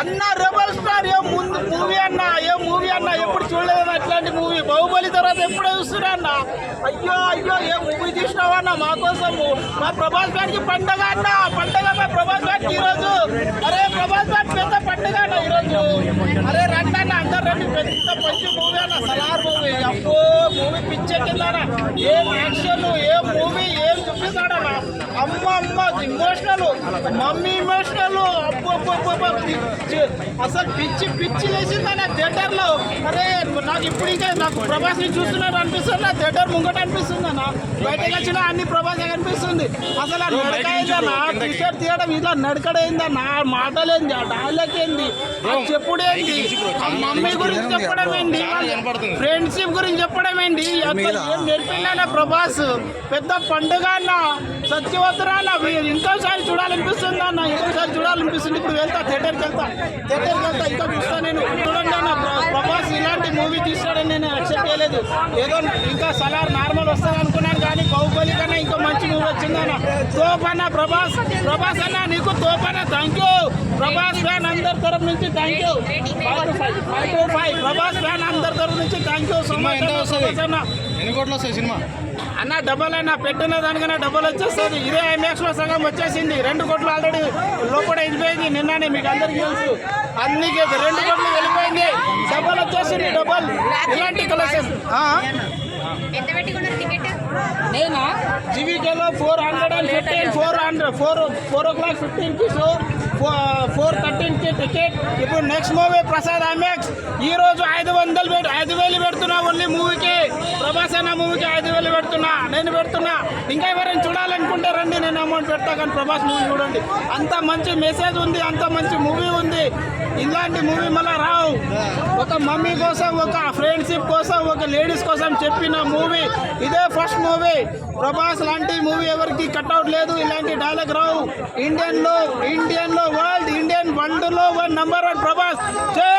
అన్న rebel star ఏ ముందు movie అన్న ఎప్పుడు చూడలేదు అట్లాంటి మూవీ. బాహుబలి తర్వాత ఎప్పుడో చూస్తున్నా అన్న. అయ్యో ఏ మూవీ తీసినావా అన్న మా కోసము. మా ప్రభాస్ గారికి పండగ అన్న, పండగ మా ప్రభాస్ గారికి ఈరోజు. అరే ప్రభాస్ గారి పెద్ద పండుగ అన్న ఈరోజు. అరే రండి అన్న, అందరు రండి. పెద్ద మంచి మూవీ అన్న, సలార్ మూవీ. అబ్బో మూవీ పిచ్చెక్కిందన్న. ఏం యాక్షన్, ఏం మూవీ, ఏం చూపిస్తాడన్న. అమ్మ ఇమోషనల్, మమ్మీ ఇమోషనల్. అసలు పిచ్చి వేసిందన్న థియేటర్ లో. అరే నాకు ఇప్పుడు ఇంకా నాకు ప్రభాస్ ని చూస్తున్నట్టు అనిపిస్తుంది. థియేటర్ ముంగట అనిపిస్తుంది అన్న. బయటకు వచ్చిన అన్ని ప్రభాస్ అనిపిస్తుంది. అసలు ఆ నడక ఏందన్న, టీషర్ట్ తీయడం ఇలా నడకడైందన్న. మాటలేంది, ఆ డైలాగ్ ఏంది, ఆ చెప్పుడు ఏంది, ఆ మమ్మీ గురించి చెప్పడం ఏంటి, ఫ్రెండ్షిప్ గురించి చెప్పడం ఏంటి, అసలు ఏం నేర్పిందన్న ప్రభాస్. పెద్ద పండుగ అన్న, సత్యవతురా అన్న. ఇంకోసారి చూడాలనిపిస్తుంది అన్న, ఇంకోసారి చూడాలనిపిస్తుంది. ఇప్పుడు థియేటర్కి వెళ్తా ఇంకా చూస్తా నేను. చూడండి అన్న, ప్రభాస్ ఇలాంటి మూవీ తీస్తాడని నేను ఎక్సెప్ట్ చేయలేదు. ఏదో ఇంకా సలార్ నార్మల్ వస్తుంది అనుకున్నాను, కానీ బాహుబలి కన్నా ఇంకో మంచి మూవీ వచ్చిందన్న. తోపన్న ప్రభాస్ అన్న, నీకు తోపన్న. థ్యాంక్ యూ ప్రభాస్ ఫ్యాన్ అందరి తరఫు నుంచి. థ్యాంక్ యూ 5-5 ప్రభాస్ ఫ్యాన్ అందరి తరఫు నుంచి థ్యాంక్ యూ సో మచ్ అన్న. ఎన్ని కోట్లు వస్తాయి సినిమా అన్న? డబల్ అన్న, పెట్టిన దానికన్నా డబల్ వచ్చేస్తుంది. ఇదే ఐమాక్స్ లో సగం వచ్చేసింది. 2 కోట్లు ఆల్రెడీ లోపల వెళ్ళిపోయింది నిన్ననే, మీకు అందరికీ తెలుసు. అందుకే 2 కోట్లు వెళ్ళిపోయింది, డబల్ వచ్చేసింది. డబల్ ఇలాంటి కలెక్షన్. నేనా జీవికేలో 415 4 o'clock 15కి షో, 4:13కి టికెట్. ఇప్పుడు నెక్స్ట్ మూవీ ప్రసాద్ ఐమాక్స్. ఈరోజు 5,000 పెడుతున్నా ఓన్లీ మూవీకి. ప్రభాస్ అన్న మూవీకి 5,000 పెడుతున్నా. ఇంకా ఎవరైనా చూడాలనుకుంటే రండి, నేను అమౌంట్ పెడతా. కానీ ప్రభాస్ మూవీ చూడండి, అంత మంచి మెసేజ్ ఉంది, అంత మంచి మూవీ ఉంది. ఇలాంటి మూవీ మళ్ళీ రావు. ఒక మమ్మీ కోసం, ఒక ఫ్రెండ్షిప్ కోసం, ఒక లేడీస్ కోసం చెప్పిన మూవీ ఇదే ఫస్ట్ మూవీ. ప్రభాస్ లాంటి మూవీ ఎవరికి కట్అవుట్ లేదు, ఇలాంటి డైలాగ్ రావు. ఇండియన్ లో వరల్డ్, ఇండియన్ వరల్డ్ లో నంబర్ 1 ప్రభాస్. జై